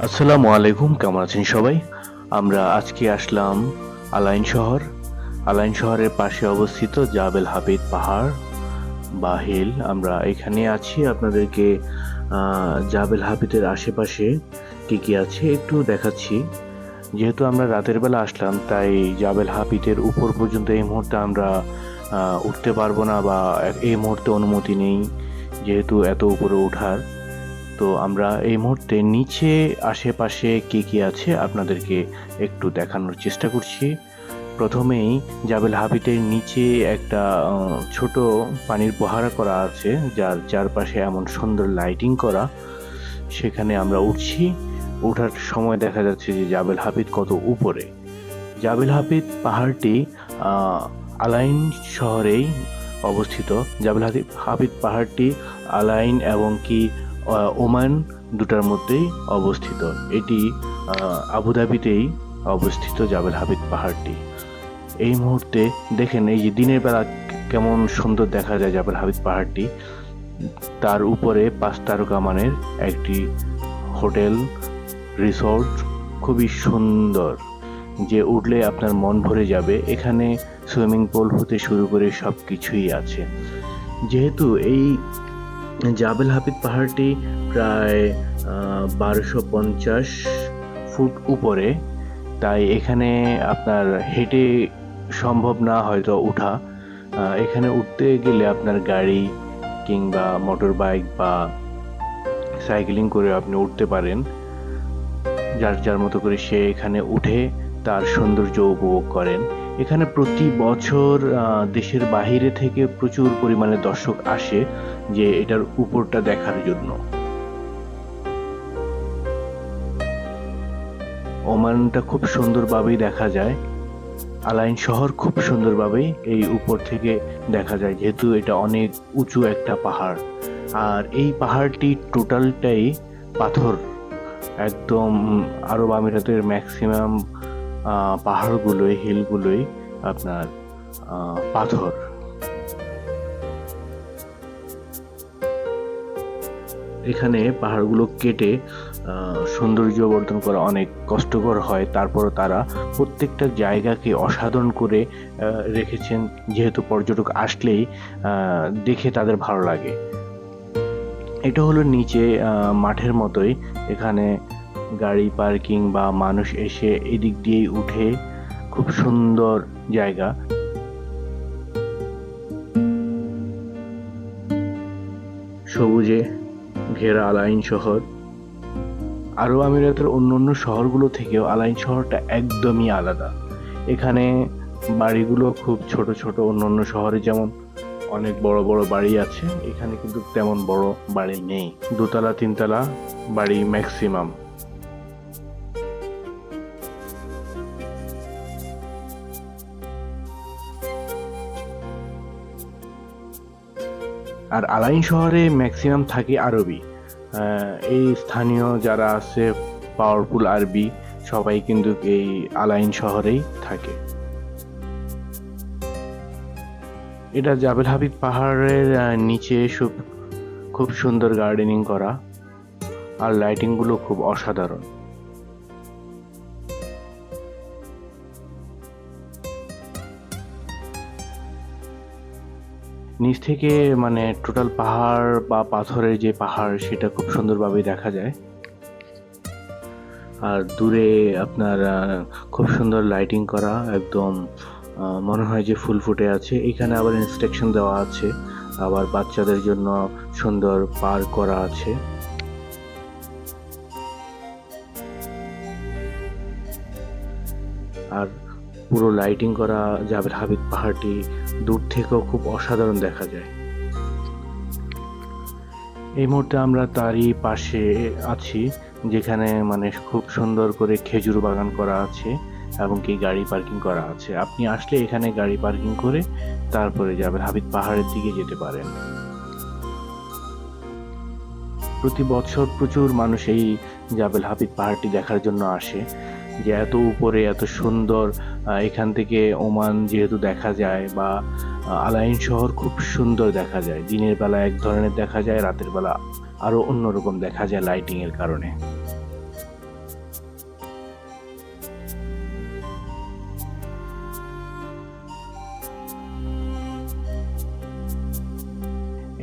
আসসালামু আলাইকুম, কেমন আছেন সবাই? আমরা আজকে আসলাম আলাইন শহর। আলাইন শহরের পাশে অবস্থিত জাবেল হাবিব পাহাড় বা হিল। আমরা এখানে আছি, আপনাদেরকে জাবেল হাবিবের আশেপাশে কি কি আছে একটু দেখাচ্ছি। যেহেতু আমরা রাতের বেলা আসলাম, তাই জাবেল হাবিবের উপর পর্যন্ত এই মুহূর্তে আমরা উঠতে পারবো না, বা এই মুহূর্তে অনুমতি নেই যেহেতু এত উপরে ওঠার। তো আমরা এই মুহূর্তে নিচে আশেপাশে কি কি আছে আপনাদেরকে একটু দেখানোর চেষ্টা করছি। প্রথমেই জাবেল হাবিবের নিচে একটা ছোট পানির ফোয়ারা করা আছে, যার চারপাশে এমন সুন্দর লাইটিং করা। সেখানে আমরা উঠছি। ওঠার সময় দেখা যাচ্ছে যে জাবেল হাবিব কত উপরে। জাবেল হাবিব পাহাড়টি আলাইন শহরেই অবস্থিত। জাবেল হাবিব পাহাড়টি আলাইন এবং কি ওমান দুটার মধ্যেই অবস্থিত। এটি আবুধাবিতেই অবস্থিত জাবেল হাবিব পাহাড়টি। এই মুহূর্তে দেখেন, এই যে দিনের বেলা কেমন সুন্দর দেখা যায় জাবেল হাবিব পাহাড়টি। তার উপরে 5 তারকা মানের একটি হোটেল রিসোর্ট, খুবই সুন্দর, যে উঠলে আপনার মন ভরে যাবে। এখানে সুইমিং পুল হতে শুরু করে সব কিছুই আছে। যেহেতু এই জাবেল হাবিব পাহাড়টি প্রায় 1250 ফুট উপরে, তাই এখানে আপনার হেঁটে সম্ভব না হয়তো ওঠা। এখানে উঠতে গেলে আপনার গাড়ি কিংবা মোটর বাইক বা সাইকেলিং করে আপনি উঠতে পারেন। যার যার মতো করে সে এখানে উঠে তার সৌন্দর্য উপভোগ করেন। এখানে প্রতি বছর দেশের বাহিরে থেকে প্রচুর পরিমাণে দর্শক আসে যে এটার উপরটা দেখার জন্য। ওমানটা খুব সুন্দরভাবেই দেখা যায়। আলাইন শহর খুব সুন্দরভাবেই এই উপর থেকে দেখা যায়, যেহেতু এটা অনেক উঁচু একটা পাহাড়। আর এই পাহাড়টি টোটালটাই পাথর। একদম আরব আমিরাতের ম্যাক্সিমাম পাহাড়গুলোই, হিলগুলোই আপনার পাথর। এখানে পাহাড়গুলো কেটে সৌন্দর্য বর্ধন করা অনেক কষ্টকর হয়, তারপরও তারা প্রত্যেকটা জায়গাকে অসাধারণ করে রেখেছেন, যেহেতু পর্যটক আসলেই দেখে তাদের ভালো লাগে। এটা হলো নিচে মাঠের মতোই, এখানে গাড়ি পার্কিং বা মানুষ এসে এদিক দিয়েই উঠে, খুব সুন্দর জায়গা। সবুজে ঘেরা আলাইন শহর আরব আমিরাতের অন্যান্য শহরগুলো থেকেও আলাইন শহরটা একদমই আলাদা। এখানে বাড়িগুলো খুব ছোট ছোট। অন্যান্য শহরে যেমন অনেক বড় বড় বাড়ি আছে, এখানে কিন্তু তেমন বড় বাড়ি নেই। দোতলা তিনতলা বাড়ি ম্যাক্সিমাম। আর আলাইন শহরে ম্যাক্সিমাম থাকে আরবি। এই স্থানীয় যারা আছে পাওয়ারফুল আরবি, সবাই কিন্তু এই আলাইন শহরেই থাকে। এটা জাবেল হাবিব পাহাড়ের নিচে খুব সুন্দর গার্ডেনিং করা, আর লাইটিং গুলো খুব অসাধারণ। নিচ থেকে মানে টোটাল পাহাড় বা পাথরের যে পাহাড়, সেটা খুব সুন্দরভাবে দেখা যায়। আর দূরে আপনার খুব সুন্দর লাইটিং করা, একদম মনে হয় যে ফুল ফুটে আছে। এখানে আবার ইনস্ট্রাকশন দেওয়া আছে, আবার বাচ্চাদের জন্য সুন্দর পার্ক করা আছে। আর পুরো লাইটিং করা জাবেল হাবিব পাহাড়টি দূর থেকেও খুব অসাধারণ দেখা যায়। এই মুহূর্তে আমরা তারই পাশে আছি, যেখানে মানে খুব সুন্দর করে খেজুর বাগান করা আছে এবং কি গাড়ি পার্কিং করা আছে। আপনি আসলে এখানে গাড়ি পার্কিং করে তারপরে জাবেল হাবিব পাহাড়ের দিকে যেতে পারেন। প্রতি বছর প্রচুর মানুষ এই জাবেল হাবিব পাহাড়টি দেখার জন্য আসে, যে এত উপরে এত সুন্দর। এখান থেকে ওমান যেহেতু দেখা যায়, বা আলাইন শহর খুব সুন্দর দেখা যায়। দিনের বেলা এক ধরনের দেখা যায়, রাতের বেলা আরো অন্যরকম দেখা যায় লাইটিং এর কারণে।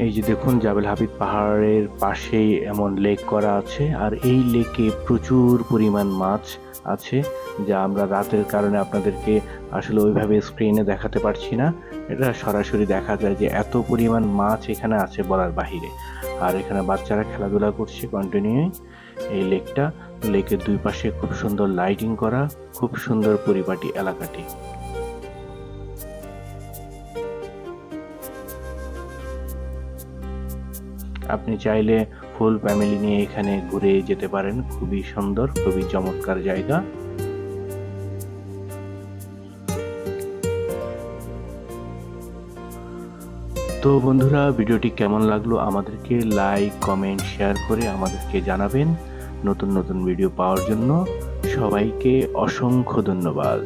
এই যে দেখুন জাবেল হাবিব পাহাড়ের পাশেই এমন লেক করা আছে, আর এই লেকে প্রচুর পরিমাণ মাছ আছে, যা আমরা রাতের কারণে আপনাদেরকে আসলে ওইভাবে স্ক্রিনে দেখাতে পারছি না। এটা সরাসরি দেখা যায় যে এত পরিমাণ মাছ এখানে আছে বলার বাহিরে। আর এখানে বাচ্চারা খেলাধুলা করছে কন্টিনিউ। এই লেকের দুই পাশে খুব সুন্দর লাইটিং করা, খুব সুন্দর পরিপাটি এলাকাটি। আপনি চাইলে ফুল ফ্যামিলি নিয়ে এখানে ঘুরে যেতে পারেন, খুবই সুন্দর, খুবই চমৎকার জায়গা। তো বন্ধুরা, ভিডিওটি কেমন লাগলো আমাদেরকে লাইক, কমেন্ট, শেয়ার করে আমাদেরকে জানাবেন। নতুন নতুন ভিডিও পাওয়ার জন্য সবাইকে অসংখ্য ধন্যবাদ।